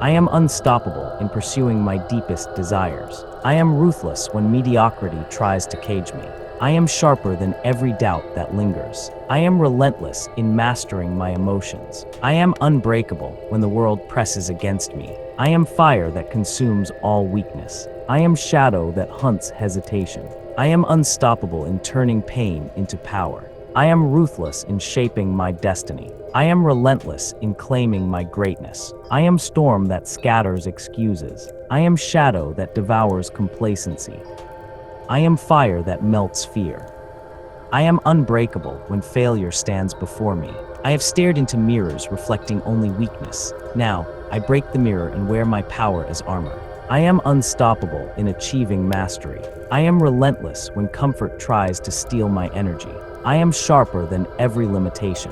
I am unstoppable in pursuing my deepest desires. I am ruthless when mediocrity tries to cage me. I am sharper than every doubt that lingers. I am relentless in mastering my emotions. I am unbreakable when the world presses against me. I am fire that consumes all weakness. I am shadow that hunts hesitation. I am unstoppable in turning pain into power. I am ruthless in shaping my destiny. I am relentless in claiming my greatness. I am storm that scatters excuses. I am shadow that devours complacency. I am fire that melts fear. I am unbreakable when failure stands before me. I have stared into mirrors reflecting only weakness. Now, I break the mirror and wear my power as armor. I am unstoppable in achieving mastery. I am relentless when comfort tries to steal my energy. I am sharper than every limitation.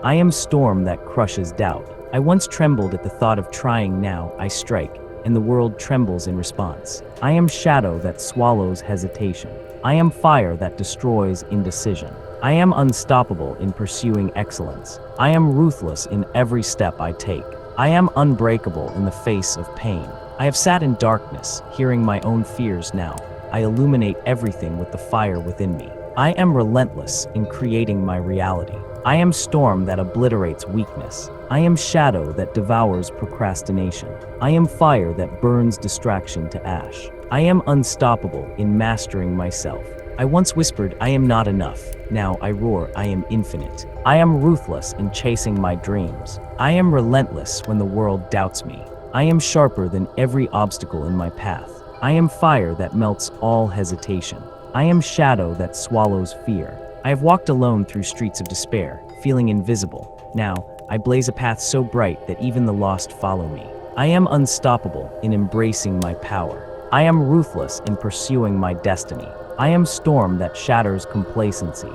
I am storm that crushes doubt. I once trembled at the thought of trying, now I strike, and the world trembles in response. I am shadow that swallows hesitation. I am fire that destroys indecision. I am unstoppable in pursuing excellence. I am ruthless in every step I take. I am unbreakable in the face of pain. I have sat in darkness, hearing my own fears now. I illuminate everything with the fire within me. I am relentless in creating my reality. I am storm that obliterates weakness. I am shadow that devours procrastination. I am fire that burns distraction to ash. I am unstoppable in mastering myself. I once whispered, I am not enough. Now I roar, I am infinite. I am ruthless in chasing my dreams. I am relentless when the world doubts me. I am sharper than every obstacle in my path. I am fire that melts all hesitation. I am shadow that swallows fear. I have walked alone through streets of despair, feeling invisible. Now, I blaze a path so bright that even the lost follow me. I am unstoppable in embracing my power. I am ruthless in pursuing my destiny. I am storm that shatters complacency.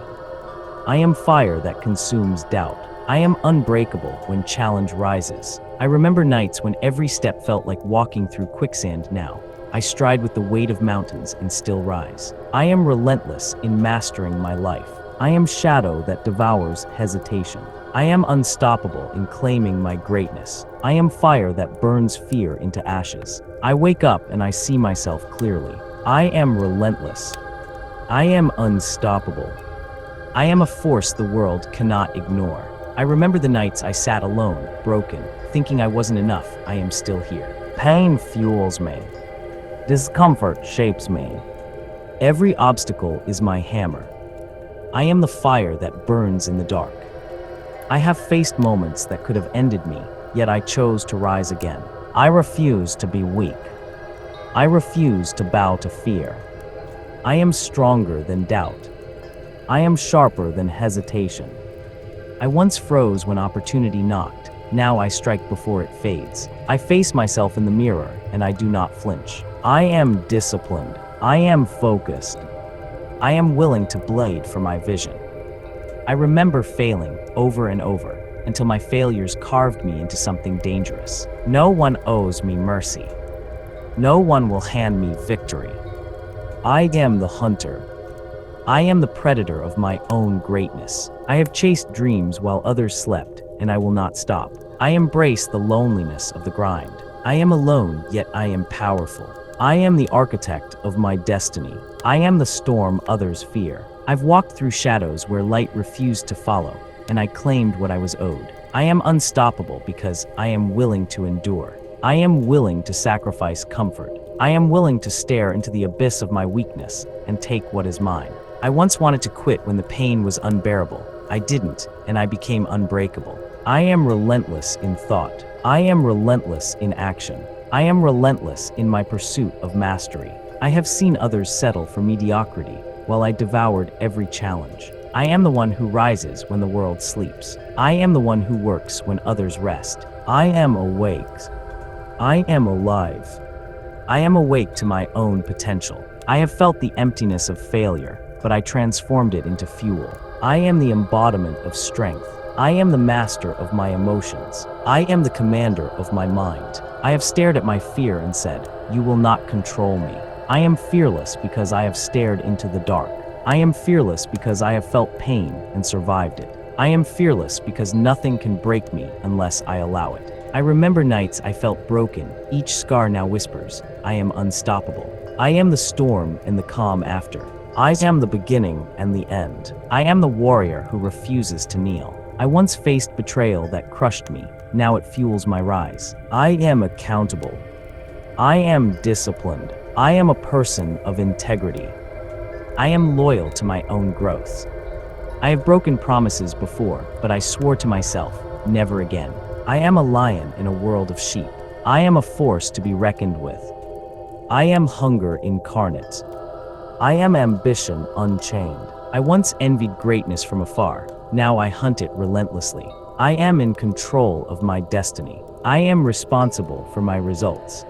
I am fire that consumes doubt. I am unbreakable when challenge rises. I remember nights when every step felt like walking through quicksand. Now, I stride with the weight of mountains and still rise. I am relentless in mastering my life. I am shadow that devours hesitation. I am unstoppable in claiming my greatness. I am fire that burns fear into ashes. I wake up and I see myself clearly. I am relentless. I am unstoppable. I am a force the world cannot ignore. I remember the nights I sat alone, broken, thinking I wasn't enough. I am still here. Pain fuels me. Discomfort shapes me. Every obstacle is my hammer. I am the fire that burns in the dark. I have faced moments that could have ended me, yet I chose to rise again. I refuse to be weak. I refuse to bow to fear. I am stronger than doubt. I am sharper than hesitation. I once froze when opportunity knocked. Now I strike before it fades. I face myself in the mirror, and I do not flinch. I am disciplined. I am focused. I am willing to blade for my vision. I remember failing over and over until my failures carved me into something dangerous. No one owes me mercy. No one will hand me victory. I am the hunter. I am the predator of my own greatness. I have chased dreams while others slept, and I will not stop. I embrace the loneliness of the grind. I am alone, yet I am powerful. I am the architect of my destiny. I am the storm others fear. I've walked through shadows where light refused to follow, and I claimed what I was owed. I am unstoppable because I am willing to endure. I am willing to sacrifice comfort. I am willing to stare into the abyss of my weakness and take what is mine. I once wanted to quit when the pain was unbearable. I didn't, and I became unbreakable. I am relentless in thought. I am relentless in action. I am relentless in my pursuit of mastery. I have seen others settle for mediocrity while I devoured every challenge. I am the one who rises when the world sleeps. I am the one who works when others rest. I am awake. I am alive. I am awake to my own potential. I have felt the emptiness of failure, but I transformed it into fuel. I am the embodiment of strength. I am the master of my emotions. I am the commander of my mind. I have stared at my fear and said, "You will not control me." I am fearless because I have stared into the dark. I am fearless because I have felt pain and survived it. I am fearless because nothing can break me unless I allow it. I remember nights I felt broken. Each scar now whispers, I am unstoppable. I am the storm and the calm after. I am the beginning and the end. I am the warrior who refuses to kneel. I once faced betrayal that crushed me. Now it fuels my rise. I am accountable. I am disciplined. I am a person of integrity. I am loyal to my own growth. I have broken promises before, but I swore to myself, never again. I am a lion in a world of sheep. I am a force to be reckoned with. I am hunger incarnate. I am ambition unchained. I once envied greatness from afar. Now I hunt it relentlessly. I am in control of my destiny. I am responsible for my results.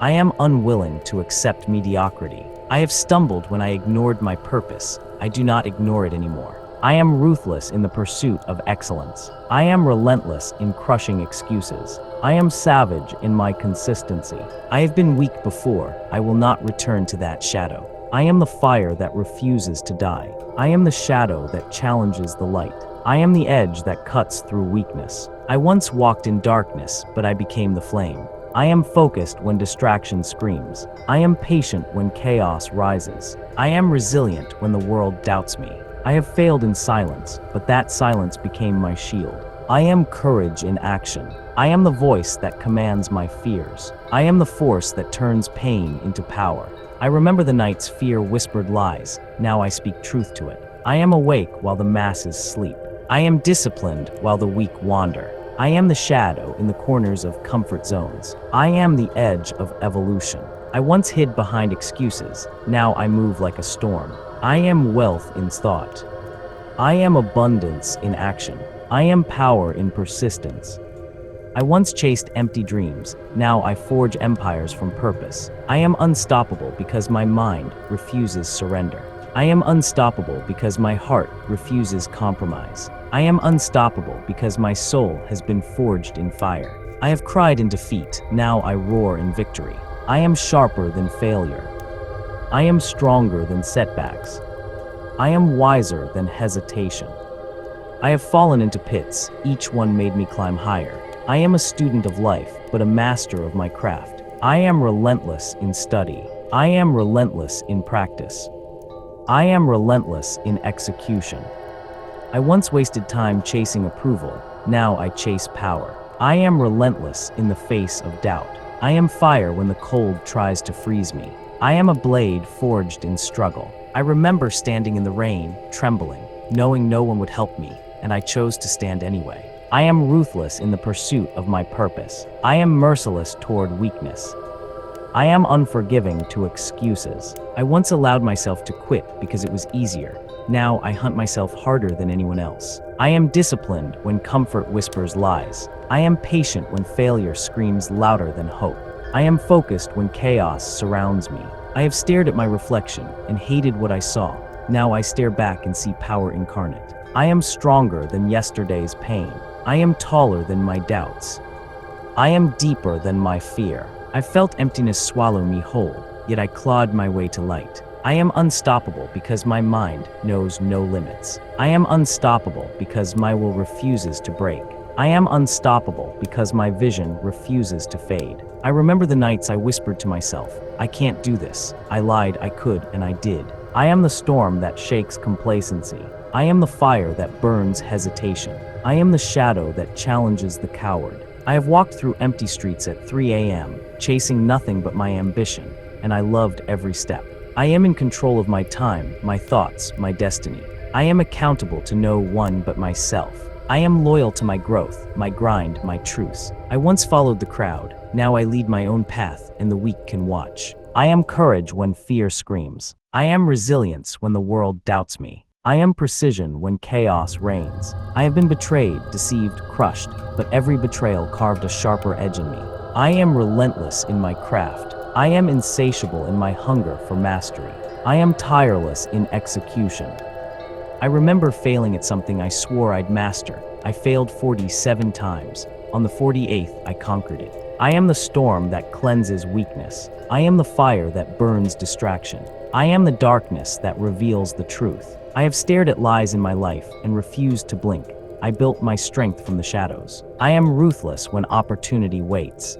I am unwilling to accept mediocrity. I have stumbled when I ignored my purpose. I do not ignore it anymore. I am ruthless in the pursuit of excellence. I am relentless in crushing excuses. I am savage in my consistency. I have been weak before. I will not return to that shadow. I am the fire that refuses to die. I am the shadow that challenges the light. I am the edge that cuts through weakness. I once walked in darkness, but I became the flame. I am focused when distraction screams. I am patient when chaos rises. I am resilient when the world doubts me. I have failed in silence, but that silence became my shield. I am courage in action. I am the voice that commands my fears. I am the force that turns pain into power. I remember the nights fear whispered lies. Now I speak truth to it. I am awake while the masses sleep. I am disciplined while the weak wander. I am the shadow in the corners of comfort zones. I am the edge of evolution. I once hid behind excuses. Now I move like a storm. I am wealth in thought. I am abundance in action. I am power in persistence. I once chased empty dreams. Now I forge empires from purpose. I am unstoppable because my mind refuses surrender. I am unstoppable because my heart refuses compromise. I am unstoppable because my soul has been forged in fire. I have cried in defeat. Now I roar in victory. I am sharper than failure. I am stronger than setbacks. I am wiser than hesitation. I have fallen into pits. Each one made me climb higher. I am a student of life, but a master of my craft. I am relentless in study. I am relentless in practice. I am relentless in execution. I once wasted time chasing approval. Now I chase power. I am relentless in the face of doubt. I am fire when the cold tries to freeze me. I am a blade forged in struggle. I remember standing in the rain, trembling, knowing no one would help me, and I chose to stand anyway. I am ruthless in the pursuit of my purpose. I am merciless toward weakness. I am unforgiving to excuses. I once allowed myself to quit because it was easier. Now I hunt myself harder than anyone else. I am disciplined when comfort whispers lies. I am patient when failure screams louder than hope. I am focused when chaos surrounds me. I have stared at my reflection and hated what I saw. Now I stare back and see power incarnate. I am stronger than yesterday's pain. I am taller than my doubts. I am deeper than my fear. I felt emptiness swallow me whole, yet I clawed my way to light. I am unstoppable because my mind knows no limits. I am unstoppable because my will refuses to break. I am unstoppable because my vision refuses to fade. I remember the nights I whispered to myself, I can't do this. I lied, I could, and I did. I am the storm that shakes complacency. I am the fire that burns hesitation. I am the shadow that challenges the coward. I have walked through empty streets at 3 a.m., chasing nothing but my ambition, and I loved every step. I am in control of my time, my thoughts, my destiny. I am accountable to no one but myself. I am loyal to my growth, my grind, my truths. I once followed the crowd. Now I lead my own path, and the weak can watch. I am courage when fear screams. I am resilience when the world doubts me. I am precision when chaos reigns. I have been betrayed, deceived, crushed, but every betrayal carved a sharper edge in me. I am relentless in my craft. I am insatiable in my hunger for mastery. I am tireless in execution. I remember failing at something I swore I'd master. I failed 47 times. On the 48th, I conquered it. I am the storm that cleanses weakness. I am the fire that burns distraction. I am the darkness that reveals the truth. I have stared at lies in my life and refused to blink. I built my strength from the shadows. I am ruthless when opportunity waits.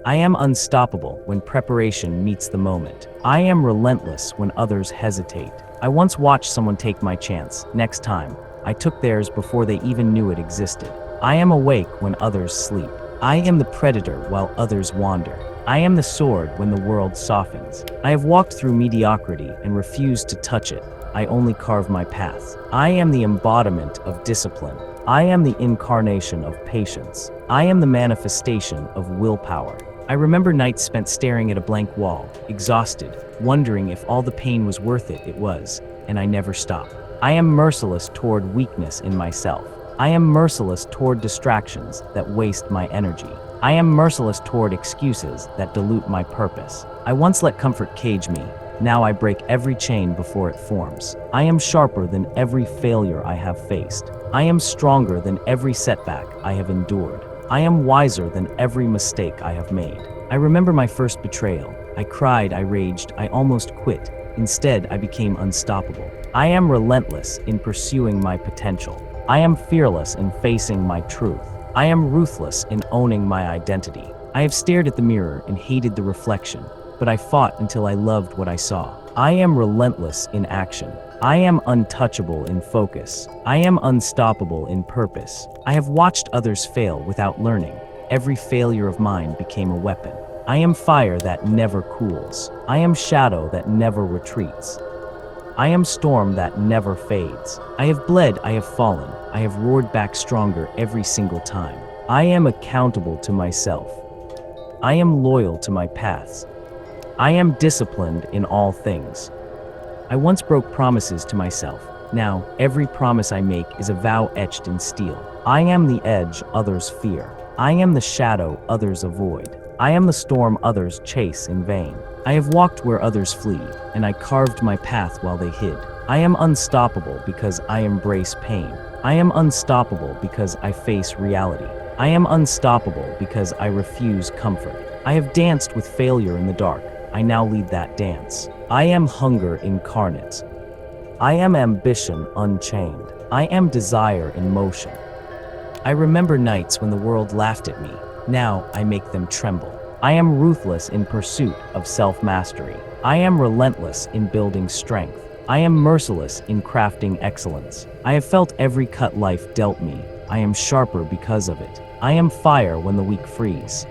I am unstoppable when preparation meets the moment. I am relentless when others hesitate. I once watched someone take my chance. Next time, I took theirs before they even knew it existed. I am awake when others sleep. I am the predator while others wander. I am the sword when the world softens. I have walked through mediocrity and refused to touch it. I only carve my path. I am the embodiment of discipline. I am the incarnation of patience. I am the manifestation of willpower. I remember nights spent staring at a blank wall, exhausted, wondering if all the pain was worth it. It was, and I never stopped. I am merciless toward weakness in myself. I am merciless toward distractions that waste my energy. I am merciless toward excuses that dilute my purpose. I once let comfort cage me. Now I break every chain before it forms. I am sharper than every failure I have faced. I am stronger than every setback I have endured. I am wiser than every mistake I have made. I remember my first betrayal. I cried, I raged, I almost quit. Instead, I became unstoppable. I am relentless in pursuing my potential. I am fearless in facing my truth. I am ruthless in owning my identity. I have stared at the mirror and hated the reflection, but I fought until I loved what I saw. I am relentless in action. I am untouchable in focus. I am unstoppable in purpose. I have watched others fail without learning. Every failure of mine became a weapon. I am fire that never cools. I am shadow that never retreats. I am storm that never fades. I have bled, I have fallen. I have roared back stronger every single time. I am accountable to myself. I am loyal to my paths. I am disciplined in all things. I once broke promises to myself. Now, every promise I make is a vow etched in steel. I am the edge others fear. I am the shadow others avoid. I am the storm others chase in vain. I have walked where others flee, and I carved my path while they hid. I am unstoppable because I embrace pain. I am unstoppable because I face reality. I am unstoppable because I refuse comfort. I have danced with failure in the dark. I now lead that dance. I am hunger incarnate. I am ambition unchained. I am desire in motion. I remember nights when the world laughed at me. Now I make them tremble. I am ruthless in pursuit of self-mastery. I am relentless in building strength. I am merciless in crafting excellence. I have felt every cut life dealt me. I am sharper because of it. I am fire when the weak freeze.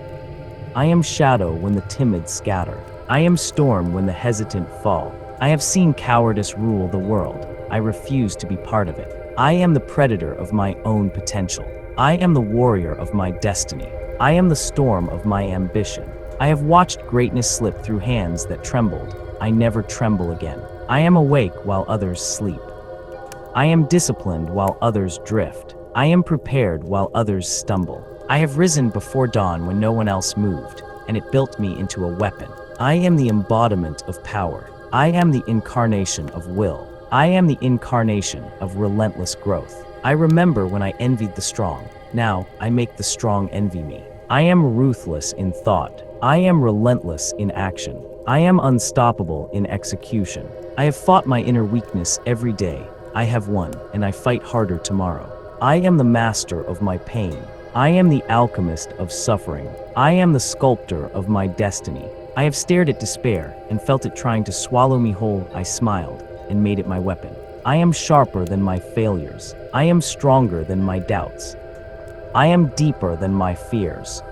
I am shadow when the timid scatter. I am storm when the hesitant fall. I have seen cowardice rule the world. I refuse to be part of it. I am the predator of my own potential. I am the warrior of my destiny. I am the storm of my ambition. I have watched greatness slip through hands that trembled. I never tremble again. I am awake while others sleep. I am disciplined while others drift. I am prepared while others stumble. I have risen before dawn when no one else moved, and it built me into a weapon. I am the embodiment of power. I am the incarnation of will. I am the incarnation of relentless growth. I remember when I envied the strong. Now I make the strong envy me. I am ruthless in thought. I am relentless in action. I am unstoppable in execution. I have fought my inner weakness every day. I have won, and I fight harder tomorrow. I am the master of my pain. I am the alchemist of suffering. I am the sculptor of my destiny. I have stared at despair and felt it trying to swallow me whole. I smiled and made it my weapon. I am sharper than my failures. I am stronger than my doubts. I am deeper than my fears.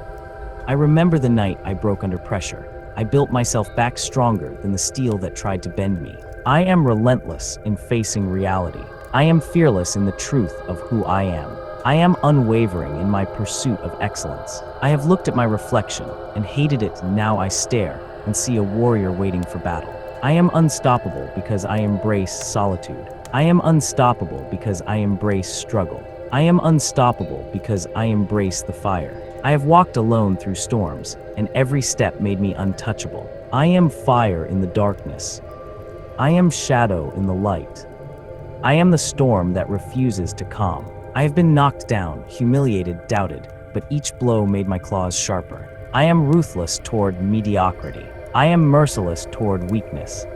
I remember the night I broke under pressure. I built myself back stronger than the steel that tried to bend me. I am relentless in facing reality. I am fearless in the truth of who I am. I am unwavering in my pursuit of excellence. I have looked at my reflection and hated it. Now I stare and see a warrior waiting for battle. I am unstoppable because I embrace solitude. I am unstoppable because I embrace struggle. I am unstoppable because I embrace the fire. I have walked alone through storms, and every step made me untouchable. I am fire in the darkness. I am shadow in the light. I am the storm that refuses to calm. I have been knocked down, humiliated, doubted, but each blow made my claws sharper. I am ruthless toward mediocrity. I am merciless toward weakness.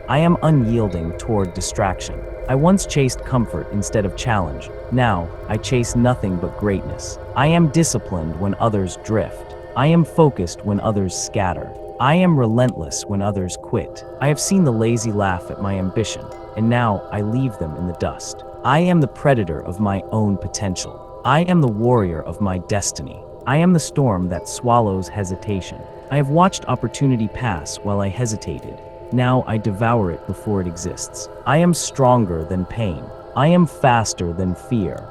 I am unyielding toward distraction. I once chased comfort instead of challenge. Now, I chase nothing but greatness. I am disciplined when others drift. I am focused when others scatter. I am relentless when others quit. I have seen the lazy laugh at my ambition, and now I leave them in the dust. I am the predator of my own potential. I am the warrior of my destiny. I am the storm that swallows hesitation. I have watched opportunity pass while I hesitated. Now I devour it before it exists. I am stronger than pain. I am faster than fear.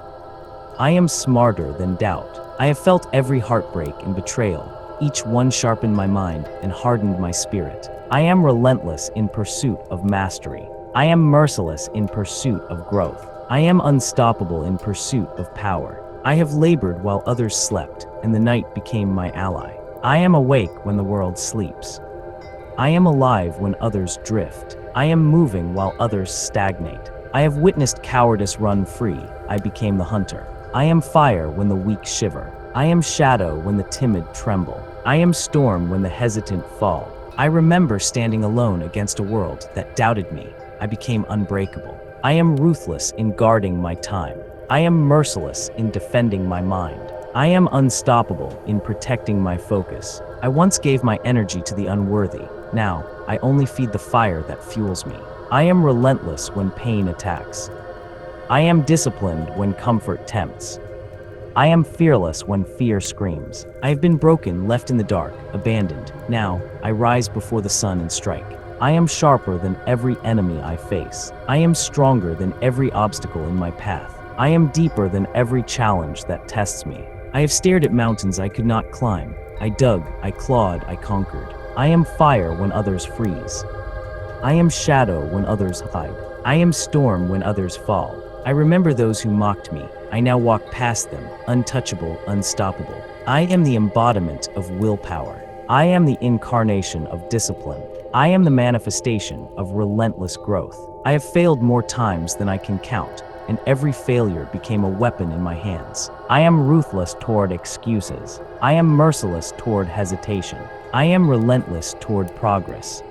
I am smarter than doubt. I have felt every heartbreak and betrayal. Each one sharpened my mind and hardened my spirit. I am relentless in pursuit of mastery. I am merciless in pursuit of growth. I am unstoppable in pursuit of power. I have labored while others slept, and the night became my ally. I am awake when the world sleeps. I am alive when others drift. I am moving while others stagnate. I have witnessed cowardice run free. I became the hunter. I am fire when the weak shiver. I am shadow when the timid tremble. I am storm when the hesitant fall. I remember standing alone against a world that doubted me. I became unbreakable. I am ruthless in guarding my time. I am merciless in defending my mind. I am unstoppable in protecting my focus. I once gave my energy to the unworthy. Now, I only feed the fire that fuels me. I am relentless when pain attacks. I am disciplined when comfort tempts. I am fearless when fear screams. I have been broken, left in the dark, abandoned. Now, I rise before the sun and strike. I am sharper than every enemy I face. I am stronger than every obstacle in my path. I am deeper than every challenge that tests me. I have stared at mountains I could not climb. I dug, I clawed, I conquered. I am fire when others freeze. I am shadow when others hide. I am storm when others fall. I remember those who mocked me. I now walk past them, untouchable, unstoppable. I am the embodiment of willpower. I am the incarnation of discipline. I am the manifestation of relentless growth. I have failed more times than I can count, and every failure became a weapon in my hands. I am ruthless toward excuses. I am merciless toward hesitation. I am relentless toward progress.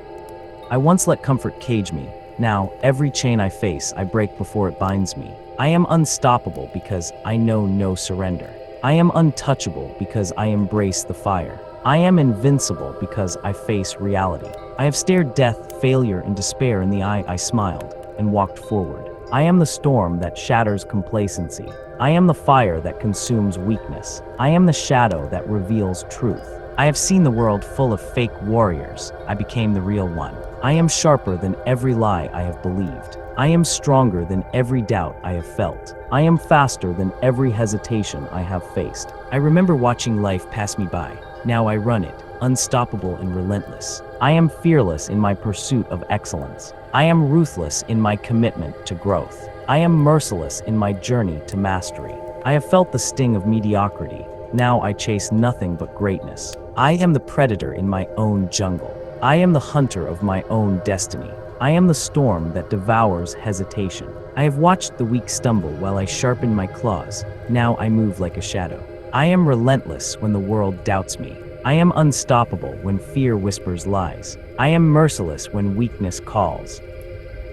I once let comfort cage me. Now, every chain I face, I break before it binds me. I am unstoppable because I know no surrender. I am untouchable because I embrace the fire. I am invincible because I face reality. I have stared death, failure, and despair in the eye. I smiled and walked forward. I am the storm that shatters complacency. I am the fire that consumes weakness. I am the shadow that reveals truth. I have seen the world full of fake warriors. I became the real one. I am sharper than every lie I have believed. I am stronger than every doubt I have felt. I am faster than every hesitation I have faced. I remember watching life pass me by. Now I run it, unstoppable and relentless. I am fearless in my pursuit of excellence. I am ruthless in my commitment to growth. I am merciless in my journey to mastery. I have felt the sting of mediocrity. Now I chase nothing but greatness. I am the predator in my own jungle. I am the hunter of my own destiny. I am the storm that devours hesitation. I have watched the weak stumble while I sharpen my claws. Now I move like a shadow. I am relentless when the world doubts me. I am unstoppable when fear whispers lies. I am merciless when weakness calls.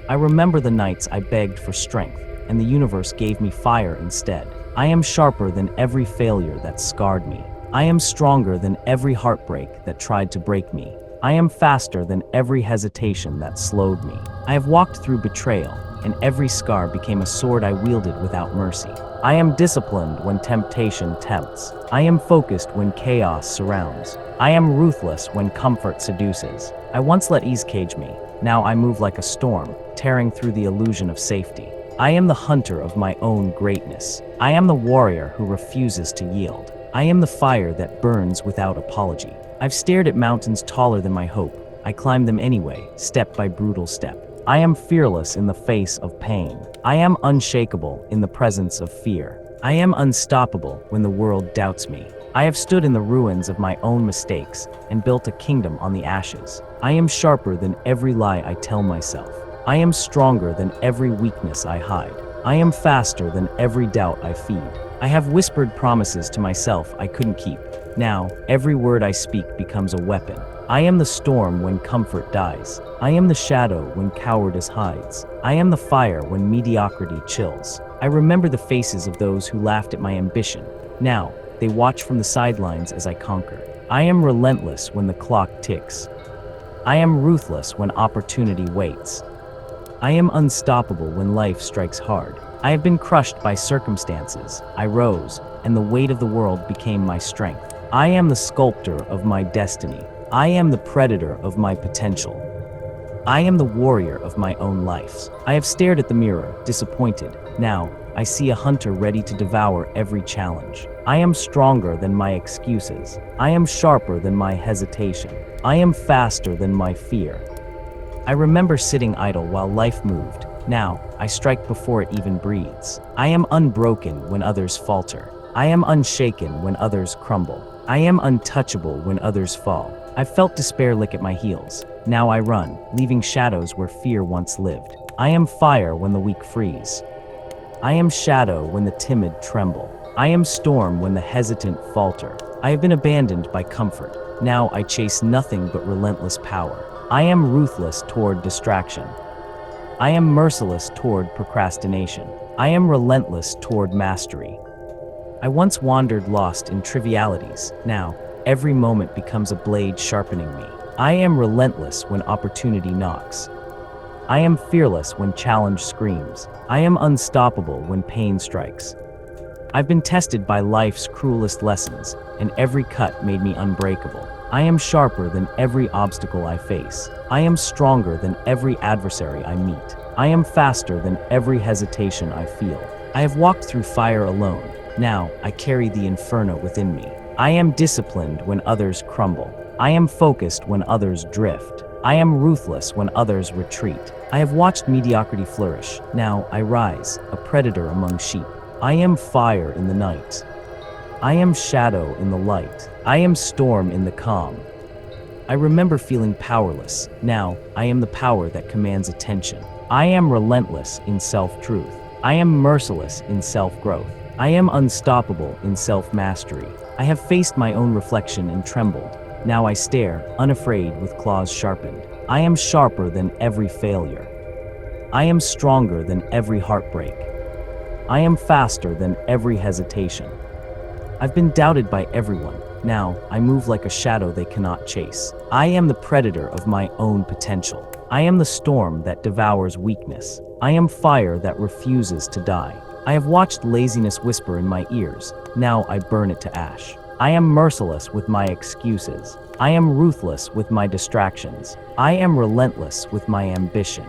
I remember the nights I begged for strength, and the universe gave me fire instead. I am sharper than every failure that scarred me. I am stronger than every heartbreak that tried to break me. I am faster than every hesitation that slowed me. I have walked through betrayal, and every scar became a sword I wielded without mercy. I am disciplined when temptation tempts. I am focused when chaos surrounds. I am ruthless when comfort seduces. I once let ease cage me. Now I move like a storm, tearing through the illusion of safety. I am the hunter of my own greatness. I am the warrior who refuses to yield. I am the fire that burns without apology. I've stared at mountains taller than my hope. I climb them anyway, step by brutal step. I am fearless in the face of pain. I am unshakable in the presence of fear. I am unstoppable when the world doubts me. I have stood in the ruins of my own mistakes and built a kingdom on the ashes. I am sharper than every lie I tell myself. I am stronger than every weakness I hide. I am faster than every doubt I feed. I have whispered promises to myself I couldn't keep. Now, every word I speak becomes a weapon. I am the storm when comfort dies. I am the shadow when cowardice hides. I am the fire when mediocrity chills. I remember the faces of those who laughed at my ambition. Now, they watch from the sidelines as I conquer. I am relentless when the clock ticks. I am ruthless when opportunity waits. I am unstoppable when life strikes hard. I have been crushed by circumstances. I rose, and the weight of the world became my strength. I am the sculptor of my destiny. I am the predator of my potential. I am the warrior of my own life. I have stared at the mirror, disappointed. Now, I see a hunter ready to devour every challenge. I am stronger than my excuses. I am sharper than my hesitation. I am faster than my fear. I remember sitting idle while life moved. Now, I strike before it even breathes. I am unbroken when others falter. I am unshaken when others crumble. I am untouchable when others fall. I've felt despair lick at my heels. Now I run, leaving shadows where fear once lived. I am fire when the weak freeze. I am shadow when the timid tremble. I am storm when the hesitant falter. I have been abandoned by comfort. Now I chase nothing but relentless power. I am ruthless toward distraction. I am merciless toward procrastination. I am relentless toward mastery. I once wandered lost in trivialities. Now, every moment becomes a blade sharpening me. I am relentless when opportunity knocks. I am fearless when challenge screams. I am unstoppable when pain strikes. I've been tested by life's cruelest lessons, and every cut made me unbreakable. I am sharper than every obstacle I face. I am stronger than every adversary I meet. I am faster than every hesitation I feel. I have walked through fire alone. Now, I carry the inferno within me. I am disciplined when others crumble. I am focused when others drift. I am ruthless when others retreat. I have watched mediocrity flourish. Now I rise, a predator among sheep. I am fire in the night. I am shadow in the light. I am storm in the calm. I remember feeling powerless. Now I am the power that commands attention. I am relentless in self-truth. I am merciless in self-growth. I am unstoppable in self-mastery. I have faced my own reflection and trembled. Now I stare, unafraid with claws sharpened. I am sharper than every failure. I am stronger than every heartbreak. I am faster than every hesitation. I've been doubted by everyone. Now I move like a shadow they cannot chase. I am the predator of my own potential. I am the storm that devours weakness. I am fire that refuses to die. I have watched laziness whisper in my ears. Now I burn it to ash. I am merciless with my excuses. I am ruthless with my distractions. I am relentless with my ambition.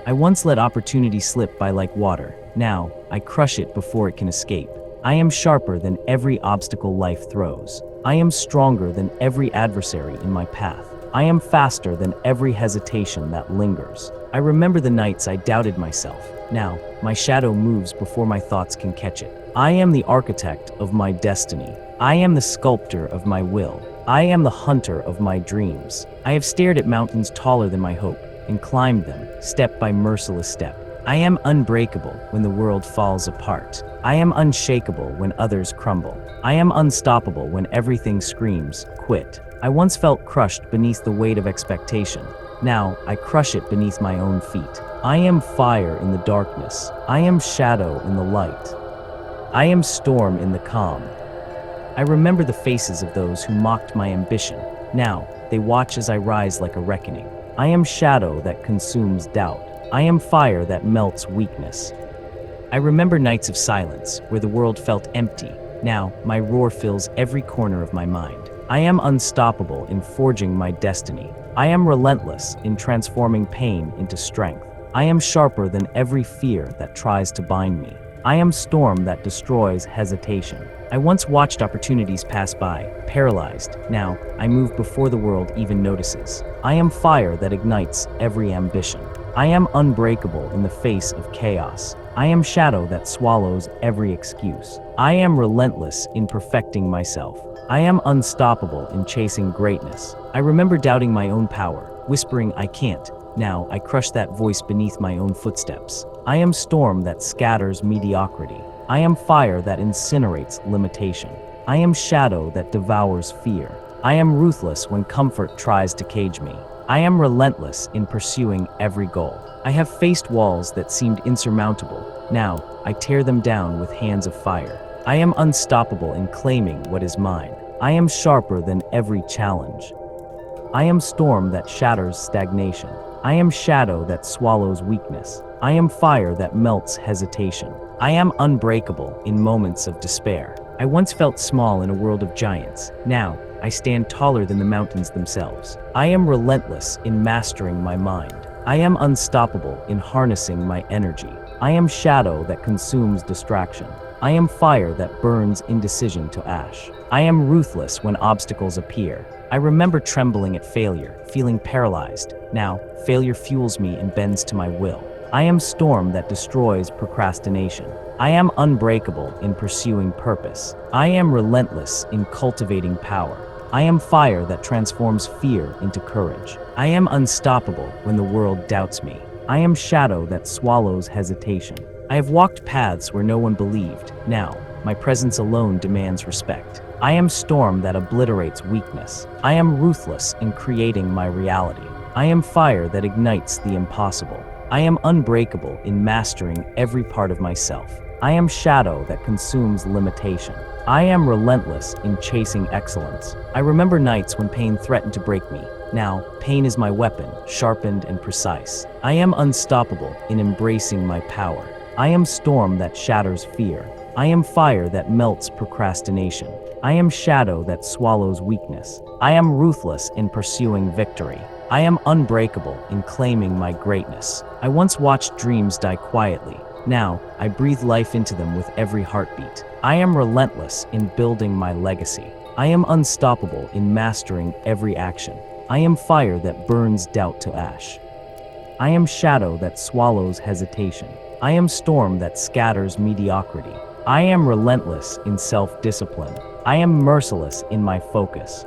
I once let opportunity slip by like water. Now, I crush it before it can escape. I am sharper than every obstacle life throws. I am stronger than every adversary in my path. I am faster than every hesitation that lingers. I remember the nights I doubted myself. Now, my shadow moves before my thoughts can catch it. I am the architect of my destiny. I am the sculptor of my will. I am the hunter of my dreams. I have stared at mountains taller than my hope and climbed them, step by merciless step. I am unbreakable when the world falls apart. I am unshakable when others crumble. I am unstoppable when everything screams, quit. I once felt crushed beneath the weight of expectation. Now, I crush it beneath my own feet. I am fire in the darkness. I am shadow in the light. I am storm in the calm. I remember the faces of those who mocked my ambition. Now, they watch as I rise like a reckoning. I am shadow that consumes doubt. I am fire that melts weakness. I remember nights of silence, where the world felt empty. Now, my roar fills every corner of my mind. I am unstoppable in forging my destiny. I am relentless in transforming pain into strength. I am sharper than every fear that tries to bind me. I am storm that destroys hesitation. I once watched opportunities pass by, paralyzed. Now, I move before the world even notices. I am fire that ignites every ambition. I am unbreakable in the face of chaos. I am shadow that swallows every excuse. I am relentless in perfecting myself. I am unstoppable in chasing greatness. I remember doubting my own power, whispering I can't. Now, I crush that voice beneath my own footsteps. I am storm that scatters mediocrity. I am fire that incinerates limitation. I am shadow that devours fear. I am ruthless when comfort tries to cage me. I am relentless in pursuing every goal. I have faced walls that seemed insurmountable. Now, I tear them down with hands of fire. I am unstoppable in claiming what is mine. I am sharper than every challenge. I am storm that shatters stagnation. I am shadow that swallows weakness. I am fire that melts hesitation. I am unbreakable in moments of despair. I once felt small in a world of giants. Now, I stand taller than the mountains themselves. I am relentless in mastering my mind. I am unstoppable in harnessing my energy. I am shadow that consumes distraction. I am fire that burns indecision to ash. I am ruthless when obstacles appear. I remember trembling at failure, feeling paralyzed. Now, failure fuels me and bends to my will. I am storm that destroys procrastination. I am unbreakable in pursuing purpose. I am relentless in cultivating power. I am fire that transforms fear into courage. I am unstoppable when the world doubts me. I am shadow that swallows hesitation. I have walked paths where no one believed. Now, my presence alone demands respect. I am storm that obliterates weakness. I am ruthless in creating my reality. I am fire that ignites the impossible. I am unbreakable in mastering every part of myself. I am shadow that consumes limitation. I am relentless in chasing excellence. I remember nights when pain threatened to break me. Now, pain is my weapon, sharpened and precise. I am unstoppable in embracing my power. I am storm that shatters fear. I am fire that melts procrastination. I am shadow that swallows weakness. I am ruthless in pursuing victory. I am unbreakable in claiming my greatness. I once watched dreams die quietly. Now, I breathe life into them with every heartbeat. I am relentless in building my legacy. I am unstoppable in mastering every action. I am fire that burns doubt to ash. I am shadow that swallows hesitation. I am storm that scatters mediocrity. I am relentless in self-discipline. I am merciless in my focus.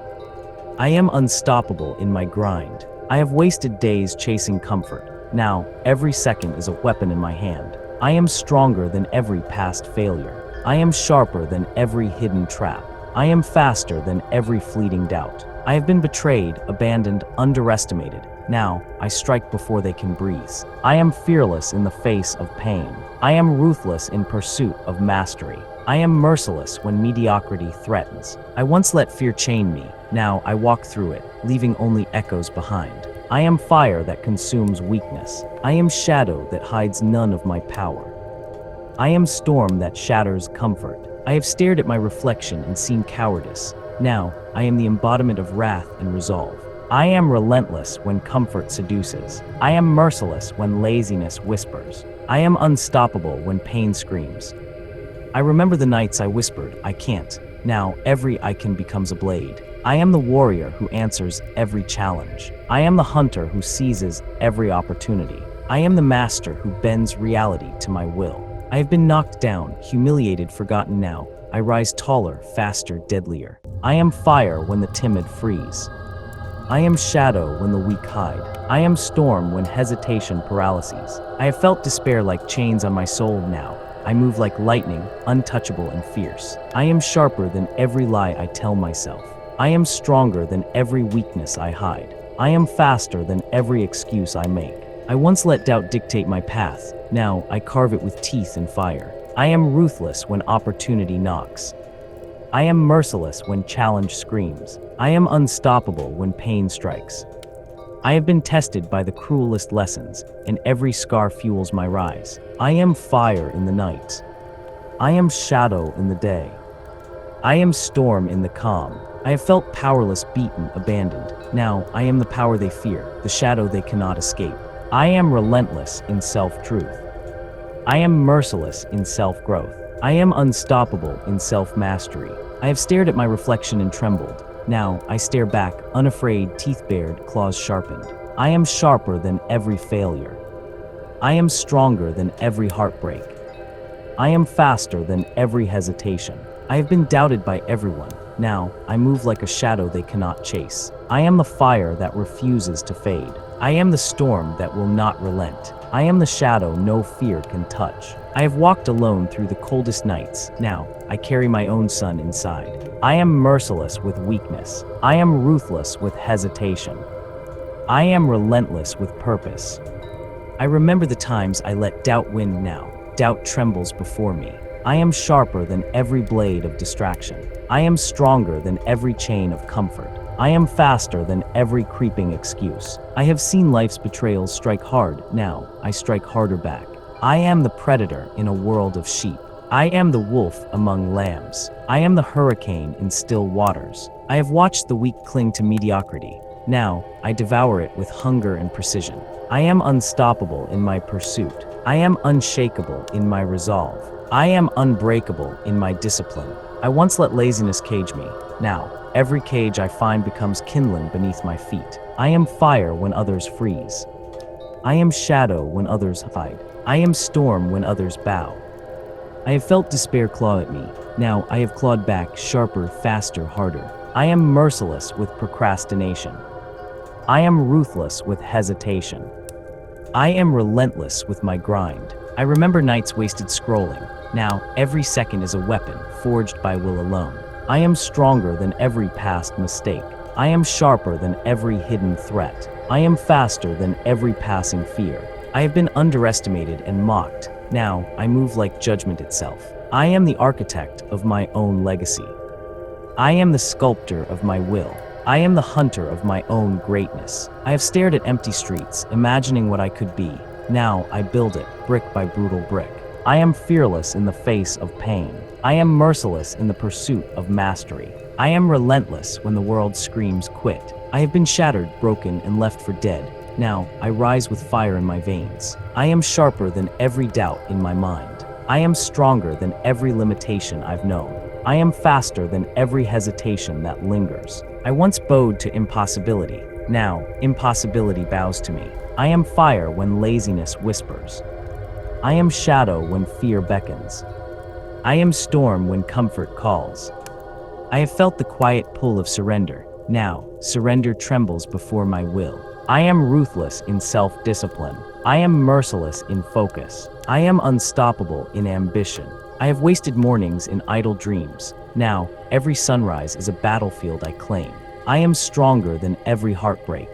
I am unstoppable in my grind. I have wasted days chasing comfort. Now, every second is a weapon in my hand. I am stronger than every past failure. I am sharper than every hidden trap. I am faster than every fleeting doubt. I have been betrayed, abandoned, underestimated. Now, I strike before they can breathe. I am fearless in the face of pain. I am ruthless in pursuit of mastery. I am merciless when mediocrity threatens. I once let fear chain me. Now I walk through it, leaving only echoes behind. I am fire that consumes weakness. I am shadow that hides none of my power. I am storm that shatters comfort. I have stared at my reflection and seen cowardice. Now, I am the embodiment of wrath and resolve. I am relentless when comfort seduces. I am merciless when laziness whispers. I am unstoppable when pain screams. I remember the nights I whispered, I can't. Now, every I can becomes a blade. I am the warrior who answers every challenge. I am the hunter who seizes every opportunity. I am the master who bends reality to my will. I have been knocked down, humiliated, forgotten. Now I rise taller, faster, deadlier. I am fire when the timid freeze. I am shadow when the weak hide. I am storm when hesitation paralyses. I have felt despair like chains on my soul. Now I move like lightning, untouchable and fierce. I am sharper than every lie I tell myself. I am stronger than every weakness I hide. I am faster than every excuse I make. I once let doubt dictate my path. Now I carve it with teeth and fire. I am ruthless when opportunity knocks. I am merciless when challenge screams. I am unstoppable when pain strikes. I have been tested by the cruelest lessons, and every scar fuels my rise. I am fire in the night. I am shadow in the day. I am storm in the calm. I have felt powerless, beaten, abandoned. Now I am the power they fear, the shadow they cannot escape. I am relentless in self-truth. I am merciless in self-growth. I am unstoppable in self-mastery. I have stared at my reflection and trembled. Now I stare back, unafraid, teeth bared, claws sharpened. I am sharper than every failure. I am stronger than every heartbreak. I am faster than every hesitation. I have been doubted by everyone. Now I move like a shadow they cannot chase. I am the fire that refuses to fade. I am the storm that will not relent. I am the shadow no fear can touch. I have walked alone through the coldest nights. Now, I carry my own sun inside. I am merciless with weakness. I am ruthless with hesitation. I am relentless with purpose. I remember the times I let doubt win. Now, doubt trembles before me. I am sharper than every blade of distraction. I am stronger than every chain of comfort. I am faster than every creeping excuse. I have seen life's betrayals strike hard. Now, I strike harder back. I am the predator in a world of sheep. I am the wolf among lambs. I am the hurricane in still waters. I have watched the weak cling to mediocrity. Now, I devour it with hunger and precision. I am unstoppable in my pursuit. I am unshakable in my resolve. I am unbreakable in my discipline. I once let laziness cage me. Now, every cage I find becomes kindling beneath my feet. I am fire when others freeze. I am shadow when others hide. I am storm when others bow. I have felt despair claw at me. Now I have clawed back, sharper, faster, harder. I am merciless with procrastination. I am ruthless with hesitation. I am relentless with my grind. I remember nights wasted scrolling. Now, every second is a weapon, forged by will alone. I am stronger than every past mistake. I am sharper than every hidden threat. I am faster than every passing fear. I have been underestimated and mocked. Now, I move like judgment itself. I am the architect of my own legacy. I am the sculptor of my will. I am the hunter of my own greatness. I have stared at empty streets, imagining what I could be. Now I build it, brick by brutal brick. I am fearless in the face of pain. I am merciless in the pursuit of mastery. I am relentless when the world screams quit. I have been shattered, broken, and left for dead. Now I rise with fire in my veins. I am sharper than every doubt in my mind. I am stronger than every limitation I've known. I am faster than every hesitation that lingers. I once bowed to impossibility. Now, impossibility bows to me. I am fire when laziness whispers. I am shadow when fear beckons. I am storm when comfort calls. I have felt the quiet pull of surrender. Now, surrender trembles before my will. I am ruthless in self-discipline. I am merciless in focus. I am unstoppable in ambition. I have wasted mornings in idle dreams. Now, every sunrise is a battlefield I claim. I am stronger than every heartbreak.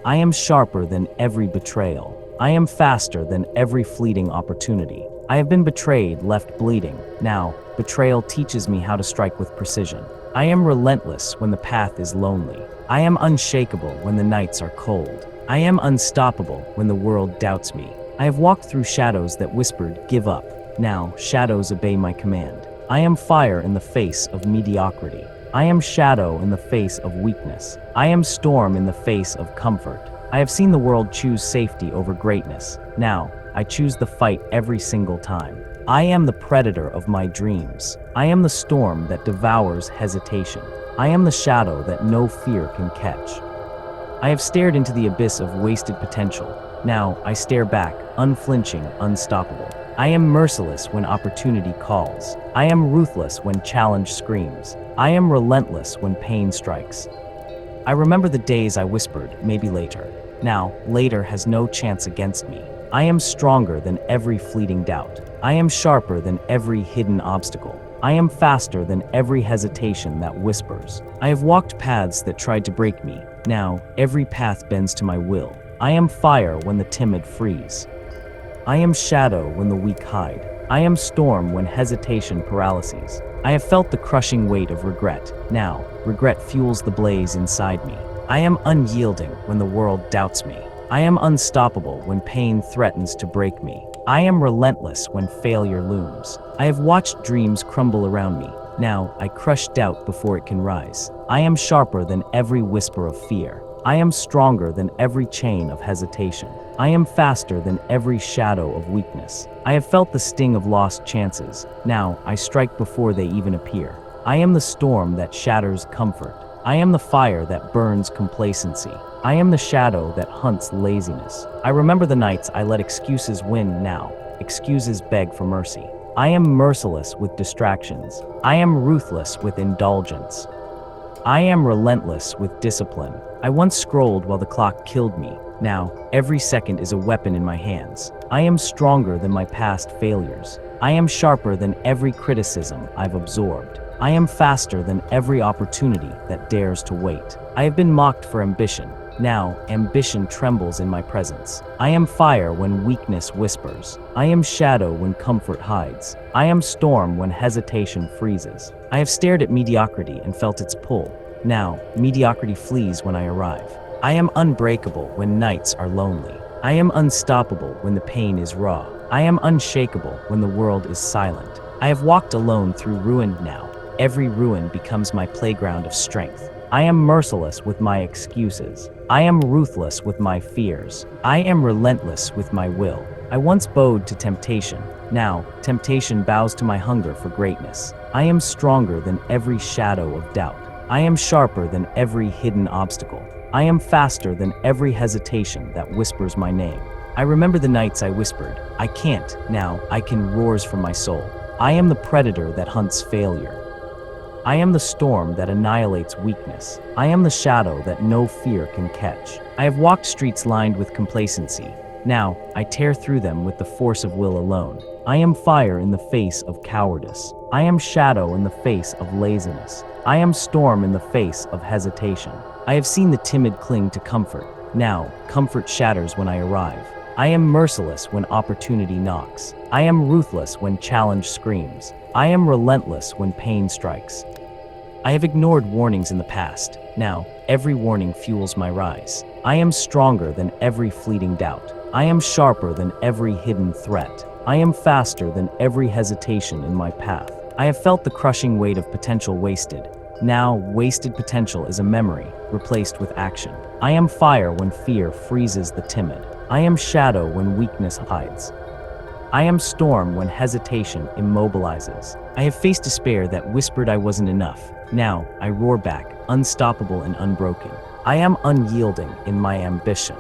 I am sharper than every betrayal. I am faster than every fleeting opportunity. I have been betrayed, left bleeding. Now, betrayal teaches me how to strike with precision. I am relentless when the path is lonely. I am unshakable when the nights are cold. I am unstoppable when the world doubts me. I have walked through shadows that whispered, "Give up." Now, shadows obey my command. I am fire in the face of mediocrity. I am shadow in the face of weakness. I am storm in the face of comfort. I have seen the world choose safety over greatness. Now, I choose the fight every single time. I am the predator of my dreams. I am the storm that devours hesitation. I am the shadow that no fear can catch. I have stared into the abyss of wasted potential. Now, I stare back, unflinching, unstoppable. I am merciless when opportunity calls. I am ruthless when challenge screams. I am relentless when pain strikes. I remember the days I whispered, maybe later. Now, later has no chance against me. I am stronger than every fleeting doubt. I am sharper than every hidden obstacle. I am faster than every hesitation that whispers. I have walked paths that tried to break me. Now, every path bends to my will. I am fire when the timid freeze. I am shadow when the weak hide. I am storm when hesitation paralyses. I have felt the crushing weight of regret. Now, regret fuels the blaze inside me. I am unyielding when the world doubts me. I am unstoppable when pain threatens to break me. I am relentless when failure looms. I have watched dreams crumble around me. Now, I crush doubt before it can rise. I am sharper than every whisper of fear. I am stronger than every chain of hesitation. I am faster than every shadow of weakness. I have felt the sting of lost chances. Now, I strike before they even appear. I am the storm that shatters comfort. I am the fire that burns complacency. I am the shadow that hunts laziness. I remember the nights I let excuses win. Now, excuses beg for mercy. I am merciless with distractions. I am ruthless with indulgence. I am relentless with discipline. I once scrolled while the clock killed me. Now, every second is a weapon in my hands. I am stronger than my past failures. I am sharper than every criticism I've absorbed. I am faster than every opportunity that dares to wait. I have been mocked for ambition. Now, ambition trembles in my presence. I am fire when weakness whispers. I am shadow when comfort hides. I am storm when hesitation freezes. I have stared at mediocrity and felt its pull. Now, mediocrity flees when I arrive. I am unbreakable when nights are lonely. I am unstoppable when the pain is raw. I am unshakable when the world is silent. I have walked alone through ruin now. Every ruin becomes my playground of strength. I am merciless with my excuses. I am ruthless with my fears. I am relentless with my will. I once bowed to temptation. Now, temptation bows to my hunger for greatness. I am stronger than every shadow of doubt. I am sharper than every hidden obstacle. I am faster than every hesitation that whispers my name. I remember the nights I whispered, "I can't." Now, I can roars from my soul. I am the predator that hunts failure. I am the storm that annihilates weakness. I am the shadow that no fear can catch. I have walked streets lined with complacency. Now, I tear through them with the force of will alone. I am fire in the face of cowardice. I am shadow in the face of laziness. I am storm in the face of hesitation. I have seen the timid cling to comfort. Now, comfort shatters when I arrive. I am merciless when opportunity knocks. I am ruthless when challenge screams. I am relentless when pain strikes. I have ignored warnings in the past. Now, every warning fuels my rise. I am stronger than every fleeting doubt. I am sharper than every hidden threat. I am faster than every hesitation in my path. I have felt the crushing weight of potential wasted. Now, wasted potential is a memory, replaced with action. I am fire when fear freezes the timid. I am shadow when weakness hides. I am storm when hesitation immobilizes. I have faced despair that whispered I wasn't enough. Now, I roar back, unstoppable and unbroken. I am unyielding in my ambition.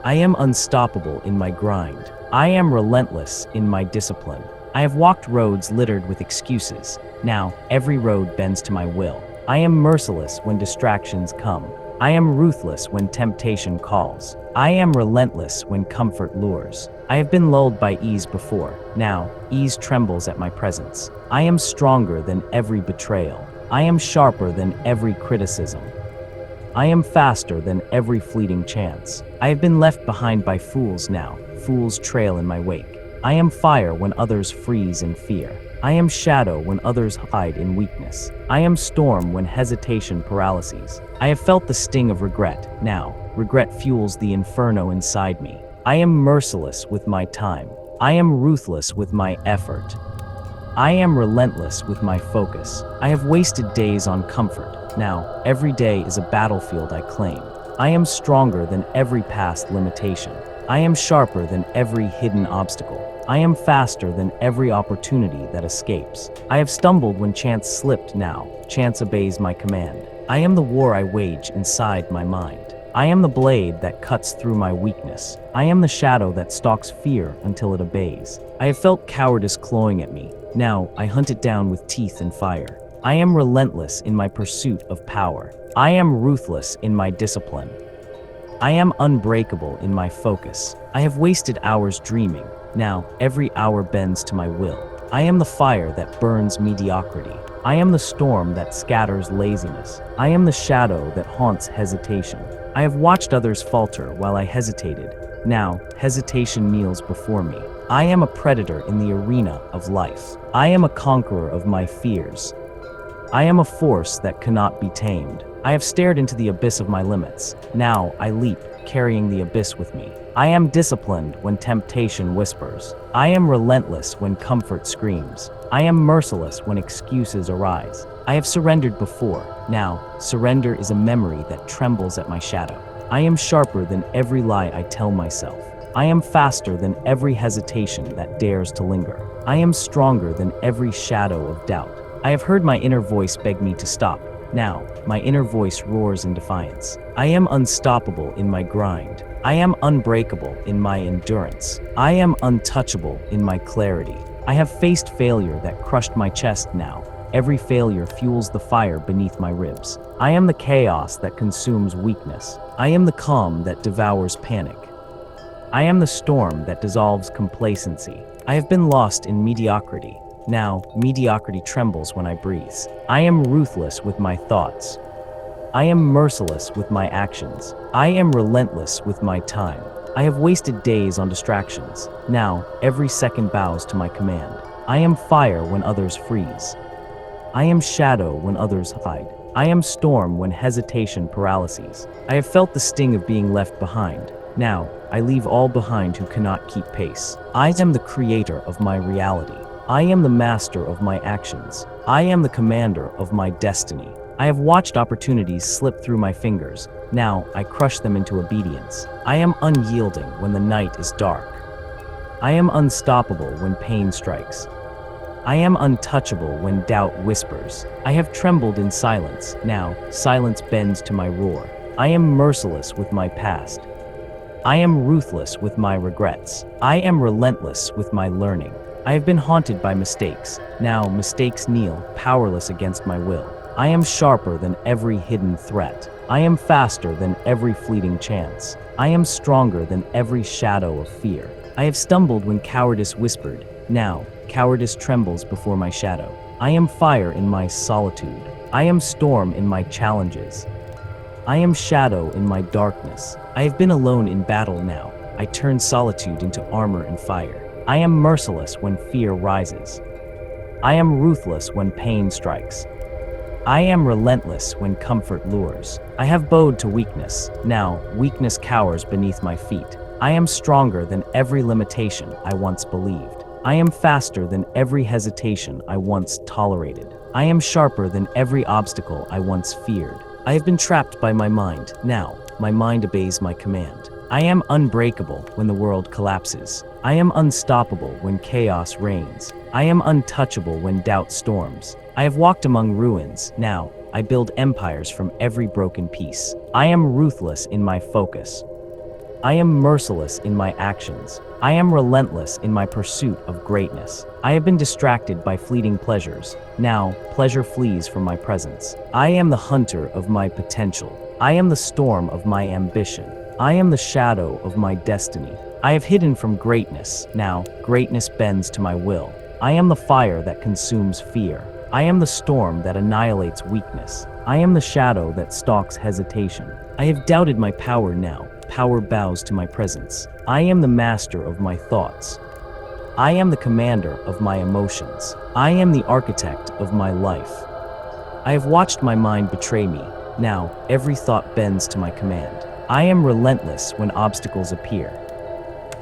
I am unstoppable in my grind. I am relentless in my discipline. I have walked roads littered with excuses. Now, every road bends to my will. I am merciless when distractions come. I am ruthless when temptation calls. I am relentless when comfort lures. I have been lulled by ease before. Now, ease trembles at my presence. I am stronger than every betrayal. I am sharper than every criticism. I am faster than every fleeting chance. I have been left behind by fools now. Fools trail in my wake. I am fire when others freeze in fear. I am shadow when others hide in weakness. I am storm when hesitation paralyses. I have felt the sting of regret. Now, regret fuels the inferno inside me. I am merciless with my time. I am ruthless with my effort. I am relentless with my focus. I have wasted days on comfort. Now, every day is a battlefield I claim. I am stronger than every past limitation. I am sharper than every hidden obstacle. I am faster than every opportunity that escapes. I have stumbled when chance slipped. Now, chance obeys my command. I am the war I wage inside my mind. I am the blade that cuts through my weakness. I am the shadow that stalks fear until it obeys. I have felt cowardice clawing at me. Now, I hunt it down with teeth and fire. I am relentless in my pursuit of power. I am ruthless in my discipline. I am unbreakable in my focus. I have wasted hours dreaming. Now, every hour bends to my will. I am the fire that burns mediocrity. I am the storm that scatters laziness. I am the shadow that haunts hesitation. I have watched others falter while I hesitated. Now, hesitation kneels before me. I am a predator in the arena of life. I am a conqueror of my fears. I am a force that cannot be tamed. I have stared into the abyss of my limits. Now I leap, carrying the abyss with me. I am disciplined when temptation whispers. I am relentless when comfort screams. I am merciless when excuses arise. I have surrendered before. Now, surrender is a memory that trembles at my shadow. I am sharper than every lie I tell myself. I am faster than every hesitation that dares to linger. I am stronger than every shadow of doubt. I have heard my inner voice beg me to stop. Now, my inner voice roars in defiance. I am unstoppable in my grind. I am unbreakable in my endurance. I am untouchable in my clarity. I have faced failure that crushed my chest now. every failure fuels the fire beneath my ribs. I am the chaos that consumes weakness. I am the calm that devours panic. I am the storm that dissolves complacency. I have been lost in mediocrity. Now, mediocrity trembles when I breathe. I am ruthless with my thoughts. I am merciless with my actions. I am relentless with my time. I have wasted days on distractions. Now, every second bows to my command. I am fire when others freeze. I am shadow when others hide. I am storm when hesitation paralyses. I have felt the sting of being left behind. Now, I leave all behind who cannot keep pace. I am the creator of my reality. I am the master of my actions. I am the commander of my destiny. I have watched opportunities slip through my fingers. Now, I crush them into obedience. I am unyielding when the night is dark. I am unstoppable when pain strikes. I am untouchable when doubt whispers. I have trembled in silence. Now, silence bends to my roar. I am merciless with my past. I am ruthless with my regrets. I am relentless with my learning. I have been haunted by mistakes. Now, mistakes kneel, powerless against my will. I am sharper than every hidden threat. I am faster than every fleeting chance. I am stronger than every shadow of fear. I have stumbled when cowardice whispered. Now, cowardice trembles before my shadow. I am fire in my solitude. I am storm in my challenges. I am shadow in my darkness. I have been alone in battle now. I turn solitude into armor and fire. I am merciless when fear rises. I am ruthless when pain strikes. I am relentless when comfort lures. I have bowed to weakness. Now, weakness cowers beneath my feet. I am stronger than every limitation I once believed. I am faster than every hesitation I once tolerated. I am sharper than every obstacle I once feared. I have been trapped by my mind. Now, my mind obeys my command. I am unbreakable when the world collapses. I am unstoppable when chaos reigns. I am untouchable when doubt storms. I have walked among ruins. Now, I build empires from every broken piece. I am ruthless in my focus. I am merciless in my actions. I am relentless in my pursuit of greatness. I have been distracted by fleeting pleasures. Now, pleasure flees from my presence. I am the hunter of my potential. I am the storm of my ambition. I am the shadow of my destiny. I have hidden from greatness. Now, greatness bends to my will. I am the fire that consumes fear. I am the storm that annihilates weakness. I am the shadow that stalks hesitation. I have doubted my power now. Power bows to my presence. I am the master of my thoughts. I am the commander of my emotions. I am the architect of my life. I have watched my mind betray me. Now, every thought bends to my command. I am relentless when obstacles appear.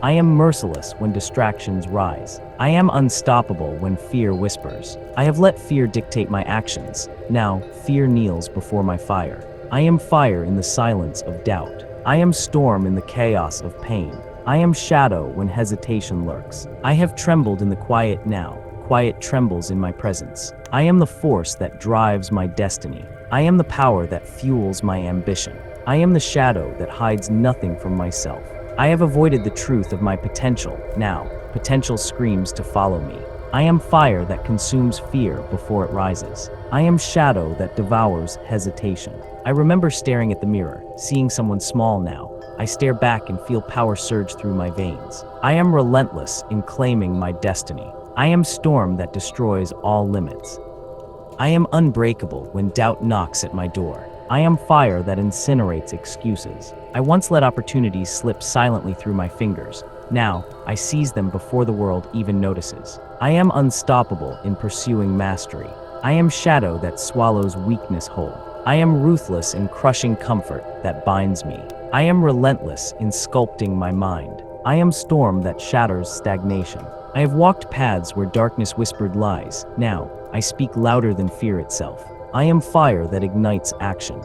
I am merciless when distractions rise. I am unstoppable when fear whispers. I have let fear dictate my actions. Now, fear kneels before my fire. I am fire in the silence of doubt. I am storm in the chaos of pain. I am shadow when hesitation lurks. I have trembled in the quiet now. Quiet trembles in my presence. I am the force that drives my destiny. I am the power that fuels my ambition. I am the shadow that hides nothing from myself. I have avoided the truth of my potential. Now, potential screams to follow me. I am fire that consumes fear before it rises. I am shadow that devours hesitation. I remember staring at the mirror, seeing someone small now. I stare back and feel power surge through my veins. I am relentless in claiming my destiny. I am storm that destroys all limits. I am unbreakable when doubt knocks at my door. I am fire that incinerates excuses. I once let opportunities slip silently through my fingers. Now, I seize them before the world even notices. I am unstoppable in pursuing mastery. I am shadow that swallows weakness whole. I am ruthless in crushing comfort that binds me. I am relentless in sculpting my mind. I am storm that shatters stagnation. I have walked paths where darkness whispered lies. Now, I speak louder than fear itself. I am fire that ignites action.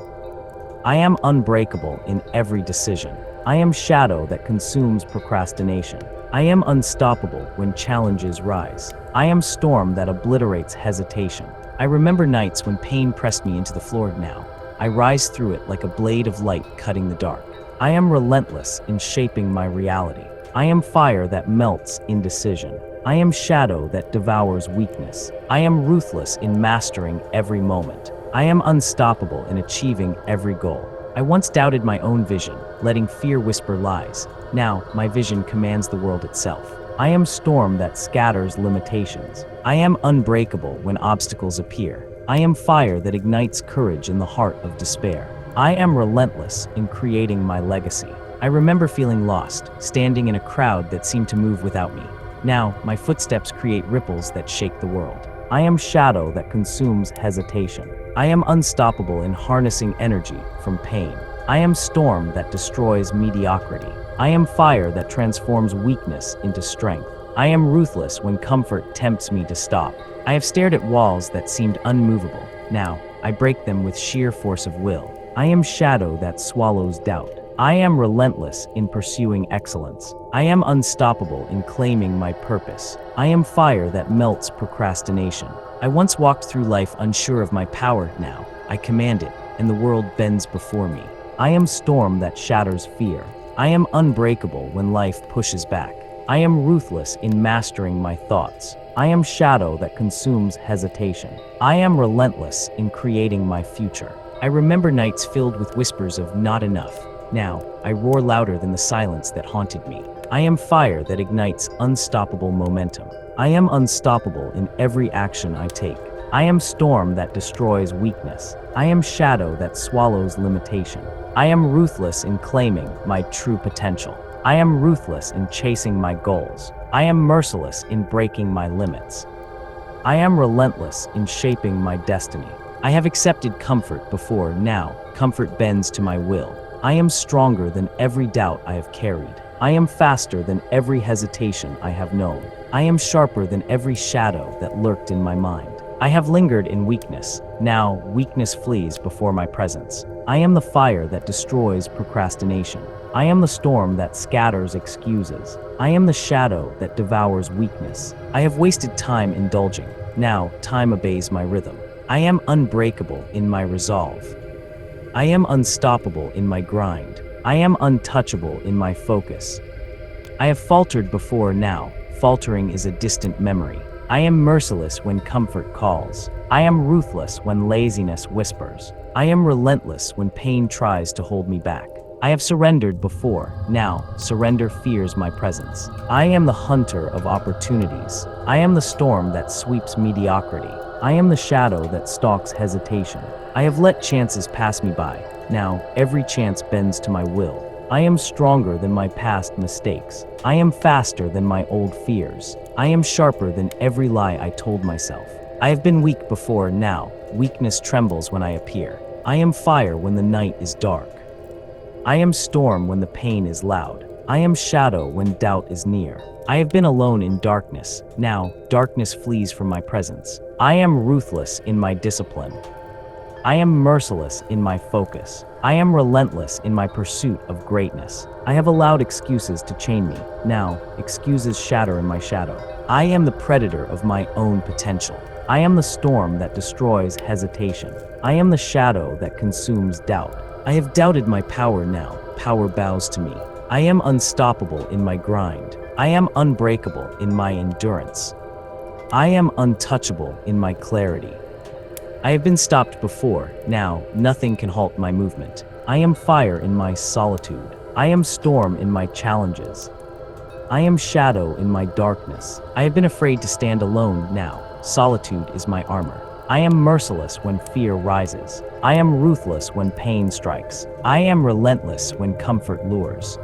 I am unbreakable in every decision. I am shadow that consumes procrastination. I am unstoppable when challenges rise. I am storm that obliterates hesitation. I remember nights when pain pressed me into the floor. Now, I rise through it like a blade of light cutting the dark. I am relentless in shaping my reality. I am fire that melts indecision. I am shadow that devours weakness. I am ruthless in mastering every moment. I am unstoppable in achieving every goal. I once doubted my own vision, letting fear whisper lies. Now, my vision commands the world itself. I am storm that scatters limitations. I am unbreakable when obstacles appear. I am fire that ignites courage in the heart of despair. I am relentless in creating my legacy. I remember feeling lost, standing in a crowd that seemed to move without me. Now, my footsteps create ripples that shake the world. I am shadow that consumes hesitation. I am unstoppable in harnessing energy from pain. I am storm that destroys mediocrity. I am fire that transforms weakness into strength. I am ruthless when comfort tempts me to stop. I have stared at walls that seemed unmovable. Now, I break them with sheer force of will. I am shadow that swallows doubt. I am relentless in pursuing excellence. I am unstoppable in claiming my purpose. I am fire that melts procrastination. I once walked through life unsure of my power. Now, I command it, and the world bends before me. I am storm that shatters fear. I am unbreakable when life pushes back. I am ruthless in mastering my thoughts. I am shadow that consumes hesitation. I am relentless in creating my future. I remember nights filled with whispers of not enough. Now, I roar louder than the silence that haunted me. I am fire that ignites unstoppable momentum. I am unstoppable in every action I take. I am storm that destroys weakness. I am shadow that swallows limitation. I am ruthless in claiming my true potential. I am ruthless in chasing my goals. I am merciless in breaking my limits. I am relentless in shaping my destiny. I have accepted comfort before. Now, comfort bends to my will. I am stronger than every doubt I have carried. I am faster than every hesitation I have known. I am sharper than every shadow that lurked in my mind. I have lingered in weakness. Now, weakness flees before my presence. I am the fire that destroys procrastination. I am the storm that scatters excuses. I am the shadow that devours weakness. I have wasted time indulging. Now, time obeys my rhythm. I am unbreakable in my resolve. I am unstoppable in my grind. I am untouchable in my focus. I have faltered before. Now, faltering is a distant memory. I am merciless when comfort calls. I am ruthless when laziness whispers. I am relentless when pain tries to hold me back. I have surrendered before. Now, surrender fears my presence. I am the hunter of opportunities. I am the storm that sweeps mediocrity. I am the shadow that stalks hesitation. I have let chances pass me by. Now, every chance bends to my will. I am stronger than my past mistakes. I am faster than my old fears. I am sharper than every lie I told myself. I have been weak before. Now, weakness trembles when I appear. I am fire when the night is dark. I am storm when the pain is loud. I am shadow when doubt is near. I have been alone in darkness. Now, darkness flees from my presence. I am ruthless in my discipline. I am merciless in my focus. I am relentless in my pursuit of greatness. I have allowed excuses to chain me. Now, excuses shatter in my shadow. I am the predator of my own potential. I am the storm that destroys hesitation. I am the shadow that consumes doubt. I have doubted my power. Now, power bows to me. I am unstoppable in my grind. I am unbreakable in my endurance. I am untouchable in my clarity. I have been stopped before. Now, nothing can halt my movement. I am fire in my solitude. I am storm in my challenges. I am shadow in my darkness. I have been afraid to stand alone. Now, solitude is my armor. I am merciless when fear rises. I am ruthless when pain strikes. I am relentless when comfort lures.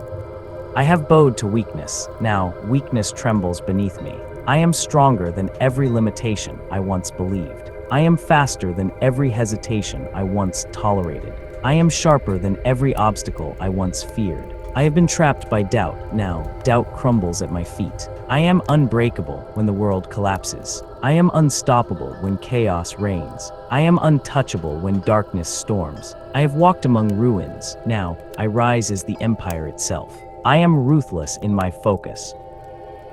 I have bowed to weakness. Now, weakness trembles beneath me. I am stronger than every limitation I once believed. I am faster than every hesitation I once tolerated. I am sharper than every obstacle I once feared. I have been trapped by doubt. Now, doubt crumbles at my feet. I am unbreakable when the world collapses. I am unstoppable when chaos reigns. I am untouchable when darkness storms. I have walked among ruins. Now, I rise as the empire itself. I am ruthless in my focus.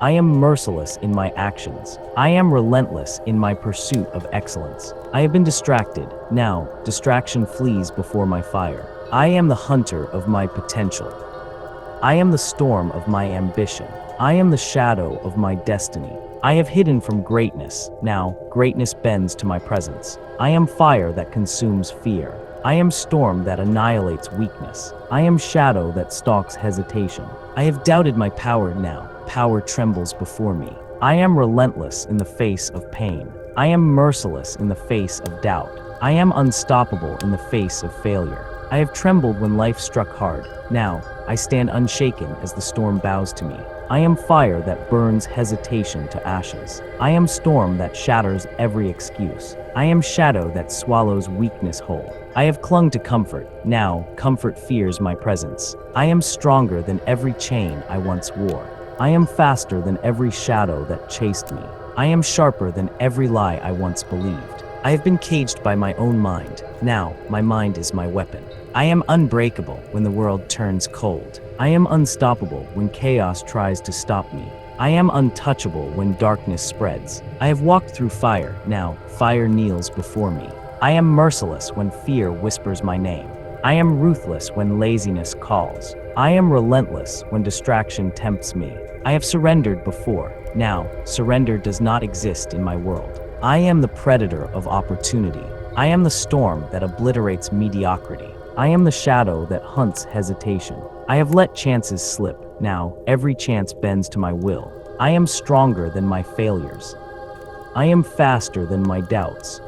I am merciless in my actions. I am relentless in my pursuit of excellence. I have been distracted. Now, distraction flees before my fire. I am the hunter of my potential. I am the storm of my ambition. I am the shadow of my destiny. I have hidden from greatness. Now, greatness bends to my presence. I am fire that consumes fear. I am storm that annihilates weakness. I am shadow that stalks hesitation. I have doubted my power. Now, power trembles before me. I am relentless in the face of pain. I am merciless in the face of doubt. I am unstoppable in the face of failure. I have trembled when life struck hard. Now, I stand unshaken as the storm bows to me. I am fire that burns hesitation to ashes. I am storm that shatters every excuse. I am shadow that swallows weakness whole. I have clung to comfort. Now, comfort fears my presence. I am stronger than every chain I once wore. I am faster than every shadow that chased me. I am sharper than every lie I once believed. I have been caged by my own mind. Now, my mind is my weapon. I am unbreakable when the world turns cold. I am unstoppable when chaos tries to stop me. I am untouchable when darkness spreads. I have walked through fire. Now, fire kneels before me. I am merciless when fear whispers my name. I am ruthless when laziness calls. I am relentless when distraction tempts me. I have surrendered before. Now, surrender does not exist in my world. I am the predator of opportunity. I am the storm that obliterates mediocrity. I am the shadow that hunts hesitation. I have let chances slip. Now, every chance bends to my will. I am stronger than my failures. I am faster than my doubts.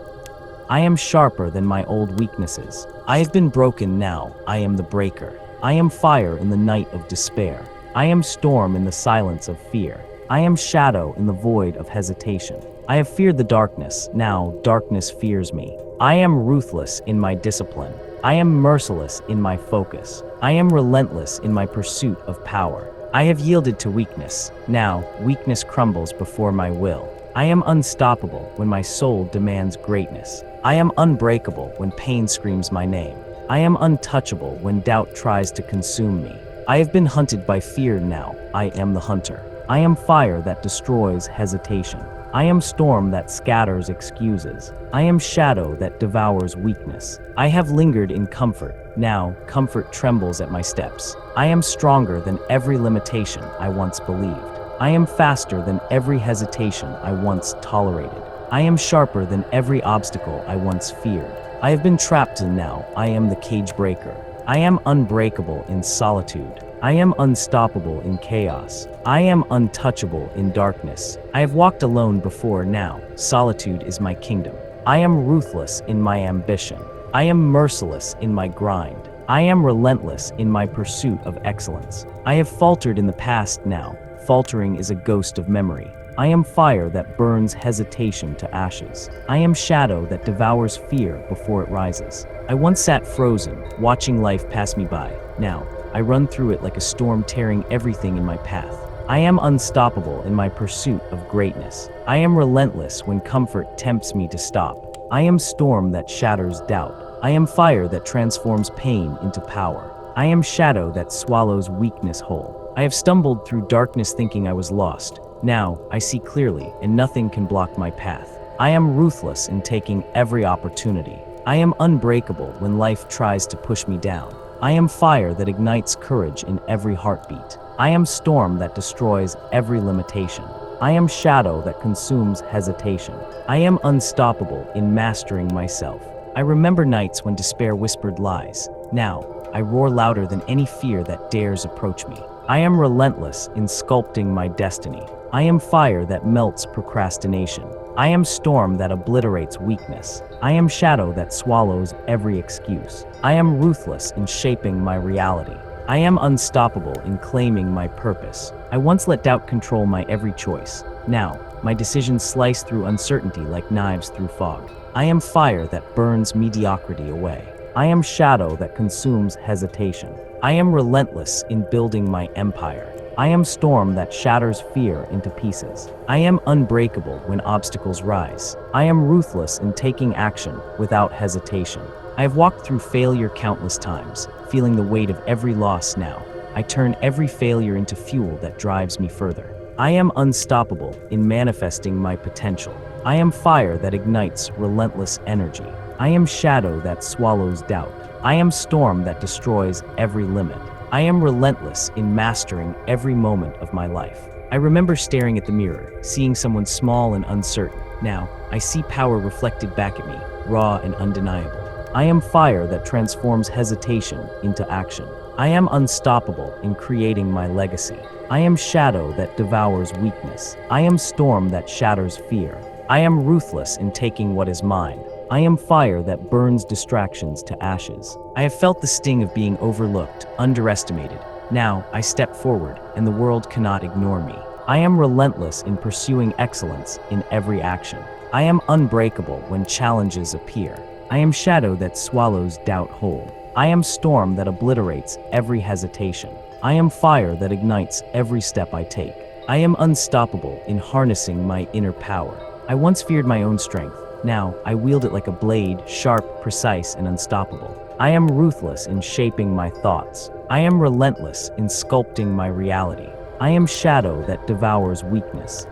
I am sharper than my old weaknesses. I have been broken. Now, I am the breaker. I am fire in the night of despair. I am storm in the silence of fear. I am shadow in the void of hesitation. I have feared the darkness. Now, darkness fears me. I am ruthless in my discipline. I am merciless in my focus. I am relentless in my pursuit of power. I have yielded to weakness. Now, weakness crumbles before my will. I am unstoppable when my soul demands greatness. I am unbreakable when pain screams my name. I am untouchable when doubt tries to consume me. I have been hunted by fear. Now, I am the hunter. I am fire that destroys hesitation. I am storm that scatters excuses. I am shadow that devours weakness. I have lingered in comfort. Now, comfort trembles at my steps. I am stronger than every limitation I once believed. I am faster than every hesitation I once tolerated. I am sharper than every obstacle I once feared. I have been trapped, and now I am the cage breaker. I am unbreakable in solitude. I am unstoppable in chaos. I am untouchable in darkness. I have walked alone before. Now, solitude is my kingdom. I am ruthless in my ambition. I am merciless in my grind. I am relentless in my pursuit of excellence. I have faltered in the past. Now, faltering is a ghost of memory. I am fire that burns hesitation to ashes. I am shadow that devours fear before it rises. I once sat frozen, watching life pass me by. Now, I run through it like a storm, tearing everything in my path. I am unstoppable in my pursuit of greatness. I am relentless when comfort tempts me to stop. I am storm that shatters doubt. I am fire that transforms pain into power. I am shadow that swallows weakness whole. I have stumbled through darkness thinking I was lost. Now, I see clearly, and nothing can block my path. I am ruthless in taking every opportunity. I am unbreakable when life tries to push me down. I am fire that ignites courage in every heartbeat. I am storm that destroys every limitation. I am shadow that consumes hesitation. I am unstoppable in mastering myself. I remember nights when despair whispered lies. Now, I roar louder than any fear that dares approach me. I am relentless in sculpting my destiny. I am fire that melts procrastination. I am storm that obliterates weakness. I am shadow that swallows every excuse. I am ruthless in shaping my reality. I am unstoppable in claiming my purpose. I once let doubt control my every choice. Now, my decisions slice through uncertainty like knives through fog. I am fire that burns mediocrity away. I am shadow that consumes hesitation. I am relentless in building my empire. I am storm that shatters fear into pieces. I am unbreakable when obstacles rise. I am ruthless in taking action without hesitation. I have walked through failure countless times, feeling the weight of every loss. Now, I turn every failure into fuel that drives me further. I am unstoppable in manifesting my potential. I am fire that ignites relentless energy. I am shadow that swallows doubt. I am storm that destroys every limit. I am relentless in mastering every moment of my life. I remember staring at the mirror, seeing someone small and uncertain. Now, I see power reflected back at me, raw and undeniable. I am fire that transforms hesitation into action. I am unstoppable in creating my legacy. I am shadow that devours weakness. I am storm that shatters fear. I am ruthless in taking what is mine. I am fire that burns distractions to ashes. I have felt the sting of being overlooked, underestimated. Now, I step forward, and the world cannot ignore me. I am relentless in pursuing excellence in every action. I am unbreakable when challenges appear. I am shadow that swallows doubt whole. I am storm that obliterates every hesitation. I am fire that ignites every step I take. I am unstoppable in harnessing my inner power. I once feared my own strength. Now, I wield it like a blade, sharp, precise, and unstoppable. I am ruthless in shaping my thoughts. I am relentless in sculpting my reality. I am shadow that devours weakness.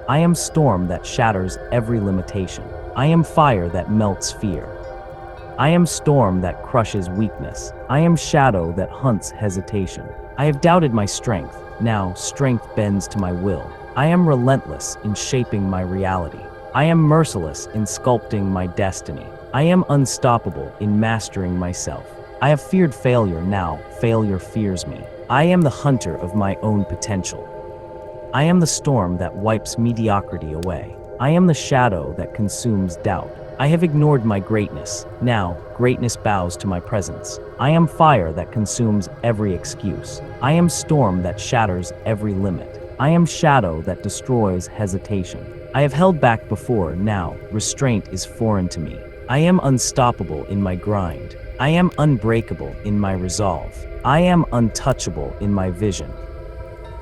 I am storm that shatters every limitation. I am fire that melts fear. I am storm that crushes weakness. I am shadow that hunts hesitation. I have doubted my strength. Now, strength bends to my will. I am relentless in shaping my reality. I am merciless in sculpting my destiny. I am unstoppable in mastering myself. I have feared failure. Now, failure fears me. I am the hunter of my own potential. I am the storm that wipes mediocrity away. I am the shadow that consumes doubt. I have ignored my greatness. Now, greatness bows to my presence. I am fire that consumes every excuse. I am storm that shatters every limit. I am shadow that destroys hesitation. I have held back before. Now, restraint is foreign to me. I am unstoppable in my grind. I am unbreakable in my resolve. I am untouchable in my vision.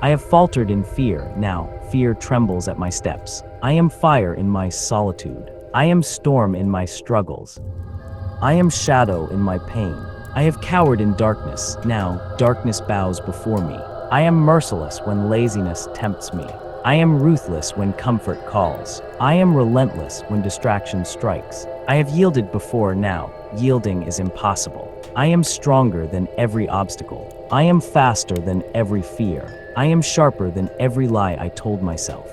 I have faltered in fear. Now, fear trembles at my steps. I am fire in my solitude. I am storm in my struggles. I am shadow in my pain. I have cowered in darkness. Now, darkness bows before me. I am merciless when laziness tempts me. I am ruthless when comfort calls. I am relentless when distraction strikes. I have yielded before. Now, yielding is impossible. I am stronger than every obstacle. I am faster than every fear. I am sharper than every lie I told myself.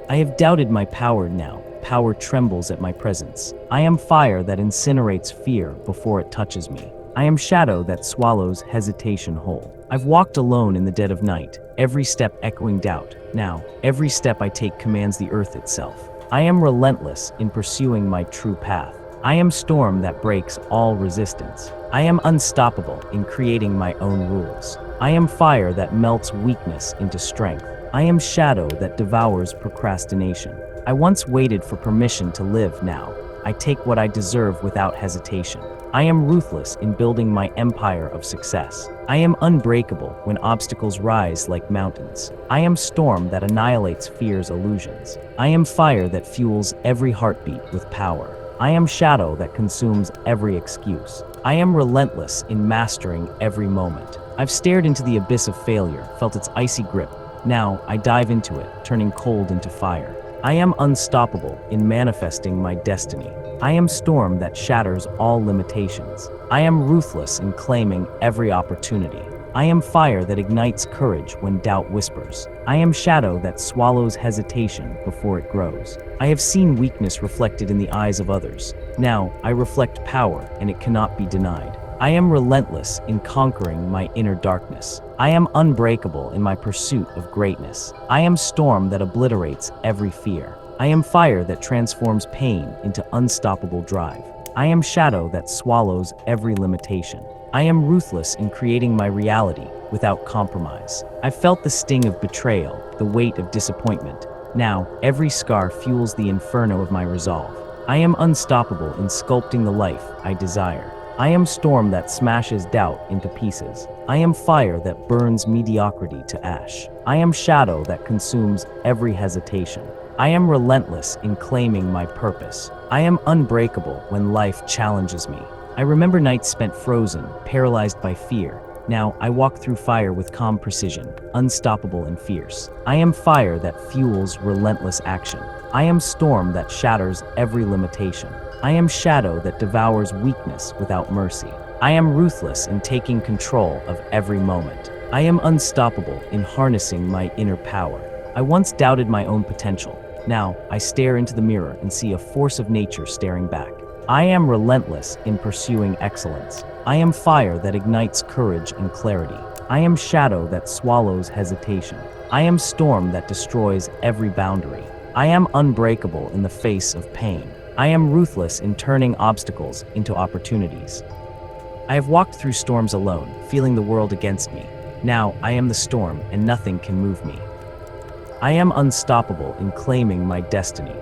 I have doubted my power. Now, power trembles at my presence. I am fire that incinerates fear before it touches me. I am shadow that swallows hesitation whole. I've walked alone in the dead of night, every step echoing doubt. Now, every step I take commands the earth itself. I am relentless in pursuing my true path. I am storm that breaks all resistance. I am unstoppable in creating my own rules. I am fire that melts weakness into strength. I am shadow that devours procrastination. I once waited for permission to live. Now, I take what I deserve without hesitation. I am ruthless in building my empire of success. I am unbreakable when obstacles rise like mountains. I am storm that annihilates fear's illusions. I am fire that fuels every heartbeat with power. I am shadow that consumes every excuse. I am relentless in mastering every moment. I've stared into the abyss of failure, felt its icy grip. Now, I dive into it, turning cold into fire. I am unstoppable in manifesting my destiny. I am storm that shatters all limitations. I am ruthless in claiming every opportunity. I am fire that ignites courage when doubt whispers. I am shadow that swallows hesitation before it grows. I have seen weakness reflected in the eyes of others. Now, I reflect power, and it cannot be denied. I am relentless in conquering my inner darkness. I am unbreakable in my pursuit of greatness. I am storm that obliterates every fear. I am fire that transforms pain into unstoppable drive. I am shadow that swallows every limitation. I am ruthless in creating my reality without compromise. I've felt the sting of betrayal, the weight of disappointment. Now, every scar fuels the inferno of my resolve. I am unstoppable in sculpting the life I desire. I am storm that smashes doubt into pieces. I am fire that burns mediocrity to ash. I am shadow that consumes every hesitation. I am relentless in claiming my purpose. I am unbreakable when life challenges me. I remember nights spent frozen, paralyzed by fear. Now, I walk through fire with calm precision, unstoppable and fierce. I am fire that fuels relentless action. I am storm that shatters every limitation. I am shadow that devours weakness without mercy. I am ruthless in taking control of every moment. I am unstoppable in harnessing my inner power. I once doubted my own potential. Now, I stare into the mirror and see a force of nature staring back. I am relentless in pursuing excellence. I am fire that ignites courage and clarity. I am shadow that swallows hesitation. I am storm that destroys every boundary. I am unbreakable in the face of pain. I am ruthless in turning obstacles into opportunities. I have walked through storms alone, feeling the world against me. Now, I am the storm, and nothing can move me. I am unstoppable in claiming my destiny.